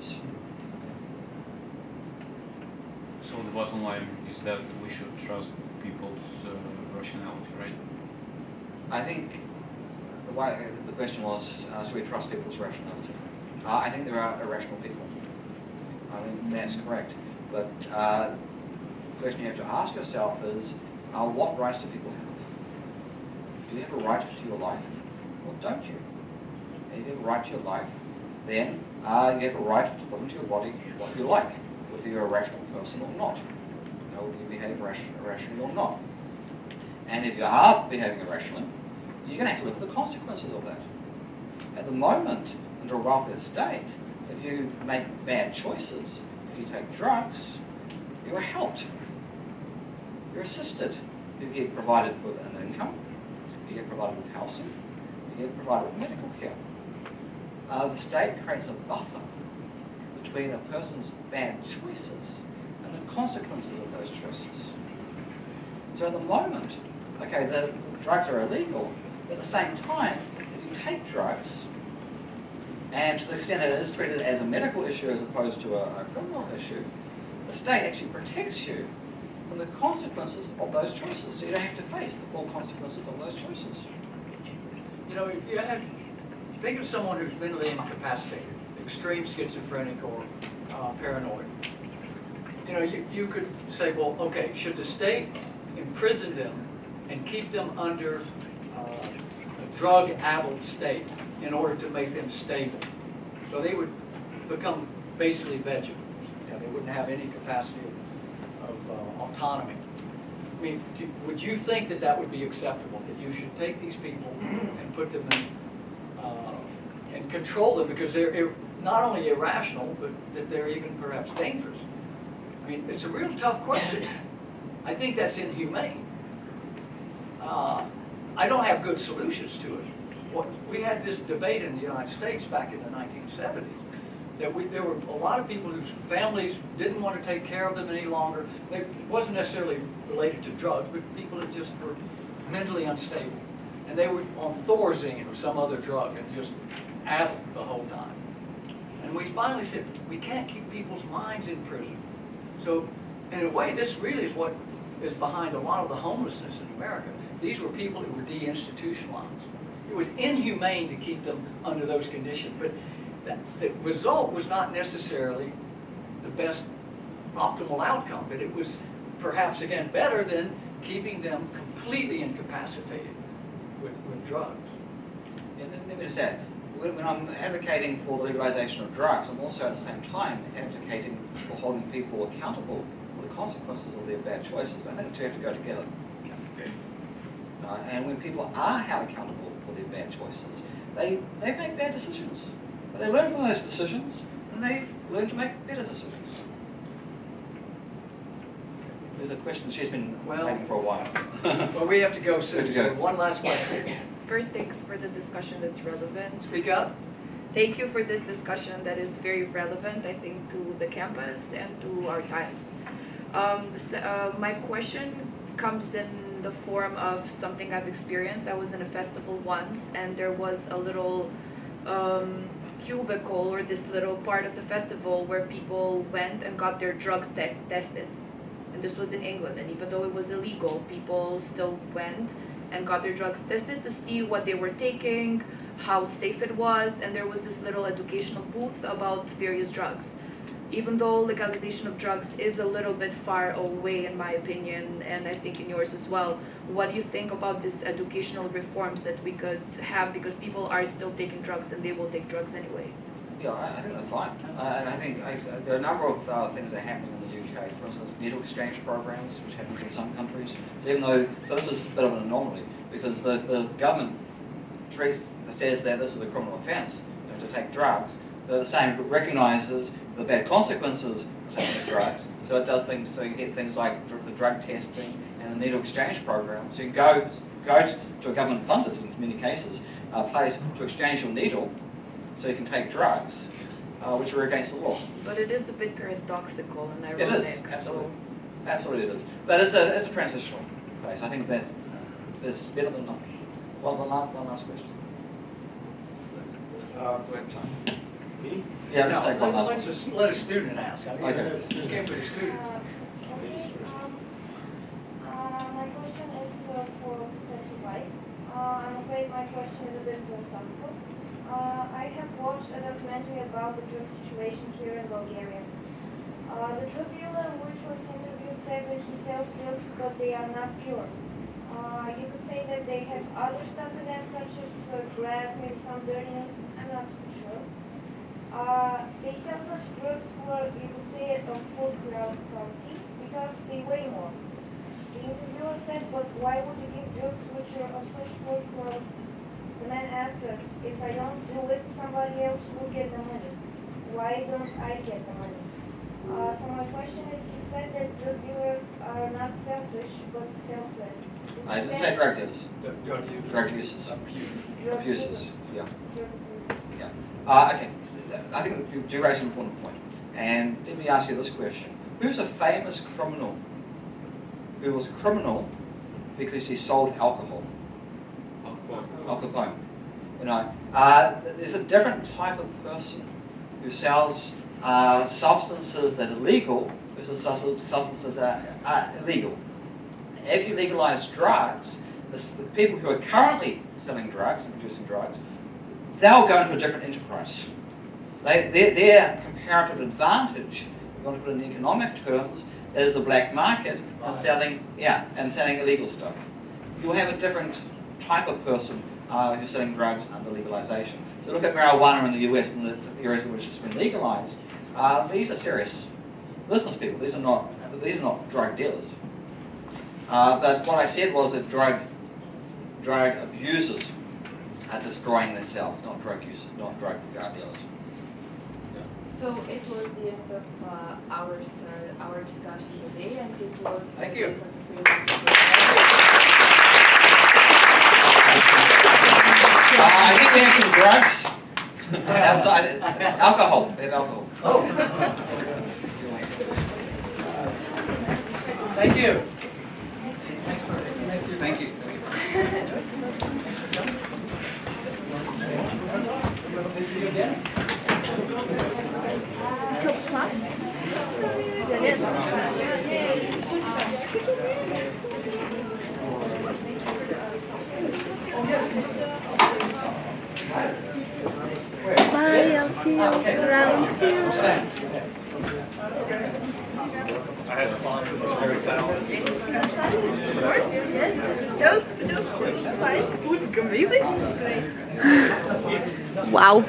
issues. So the bottom line is that we should trust people's rationality, right? I think the way the question was, should we trust people's rationality? I think there are irrational people. I mean, that's correct. But the question you have to ask yourself is, what rights do people have? Do you have a right to your life, or don't you? And if you have a right to your life, then you have a right to put into your body what you like, whether you're a rational person or not, whether you behave irrationally or not. And if you are behaving irrationally, you're going to have to look at the consequences of that. At the moment, under a welfare state, if you make bad choices, if you take drugs, you're helped. You're assisted. You get provided with an income, you get provided with housing, you get provided with medical care. The state creates a buffer between a person's bad choices and the consequences of those choices. So at the moment, okay, the drugs are illegal, but at the same time, if you take drugs, and to the extent that it is treated as a medical issue as opposed to a criminal issue, the state actually protects you from the consequences of those choices, so you don't have to face the full consequences of those choices. You know, if you think of someone who's mentally incapacitated, extreme schizophrenic or paranoid. You know, you could say, well, okay, should the state imprison them and keep them under a drug-addled state in order to make them stable? So they would become basically vegetables. You know, they wouldn't have any capacity of autonomy. I mean, would you think that that would be acceptable, that you should take these people and put them in, and control them because they're not only irrational, but that they're even perhaps dangerous? I mean, it's a real tough question. I think that's inhumane. I don't have good solutions to it. We had this debate in the United States back in the 1970s. That there were a lot of people whose families didn't want to take care of them any longer. It wasn't necessarily related to drugs, but people that just were mentally unstable. And they were on Thorazine or some other drug and just addled the whole time. And we finally said, we can't keep people's minds in prison. So in a way, this really is what is behind a lot of the homelessness in America. These were people who were deinstitutionalized. It was inhumane to keep them under those conditions, but the result was not necessarily the best optimal outcome, but it was perhaps, again, better than keeping them completely incapacitated with drugs. Yeah, let me just add, when I'm advocating for the legalization of drugs, I'm also at the same time advocating for holding people accountable for the consequences of their bad choices. I think the two have to go together. And when people are held accountable for their bad choices, they make bad decisions. But they learn from those decisions, and they learn to make better decisions. There's a question she's been waiting for a while. Well, we have to go soon. Good to go. So one last question. First, thanks for the discussion that's relevant. Speak up. Thank you for this discussion that is very relevant, I think, to the campus and to our times. My question comes in the form of something I've experienced. I was in a festival once, and there was a little cubicle or this little part of the festival where people went and got their drugs tested. And this was in England, and even though it was illegal, people still went and got their drugs tested to see what they were taking, how safe it was, and there was this little educational booth about various drugs. Even though legalization of drugs is a little bit far away in my opinion, and I think in yours as well, what do you think about these educational reforms that we could have, because people are still taking drugs and they will take drugs anyway? Yeah, I think they're fine. And I think there are a number of things that are happening in the UK. For instance, needle exchange programs, which happens in some countries. So this is a bit of an anomaly, because the government says that this is a criminal offence, to take drugs. But at the same time, it recognises the bad consequences of taking the drugs. So it does things, so you get things like the drug testing and the needle exchange program. So you can go to a government-funded, in many cases, place to exchange your needle, so you can take drugs, which are against the law. But it is a bit paradoxical and ironic. It is, absolutely. Absolutely it is. But it's a transitional phase. I think that's better than nothing. Well, one last question. Do we have time? Me? Yeah, let's No, take one last let's one. just let a student ask. I mean, Okay. you came for the student. My question is for Professor White. I'm afraid my question is a bit philosophical. I have watched a documentary about the drug situation here in Bulgaria. The drug dealer which was interviewed said that he sells drugs, but they are not pure. You could say that they have other stuff in them, such as grass, maybe some dirtiness. I'm not too sure. They sell such drugs for, you could say, of poor quality because they weigh more. The interviewer said, but why would you give drugs which are of such poor quality? The man answered, if I don't do it, somebody else will get the money. Why don't I get the money? So my question is, you said that drug dealers are not selfish, but selfless. I didn't say drug dealers. Drug use. Drug users. Drug Abusers. users. Yeah. Drug abusers. Yeah. Okay. I think you do raise an important point. And let me ask you this question. Who's a famous criminal who was a criminal because he sold alcohol? Al Capone. You know, there's a different type of person who sells substances that are legal versus substances that are illegal. If you legalize drugs, the people who are currently selling drugs and producing drugs, they'll go into a different enterprise. Their comparative advantage, if you want to put it in economic terms, is the black market and selling illegal stuff. You'll have a different type of person who's selling drugs under legalization. So look at marijuana in the US and the areas in which it's been legalized. These are serious business people. These are not drug dealers. But what I said was that drug abusers are destroying themselves, not drug users, not drug dealers. So it was the end of our discussion today, and it was. Thank you. I think we have some drugs outside. Alcohol. We have alcohol. Oh. Thank you. Thank you. Bye, I'll see you around soon. I had classes very silent. Of course, yes. Just fine. Food amazing. Great. Wow.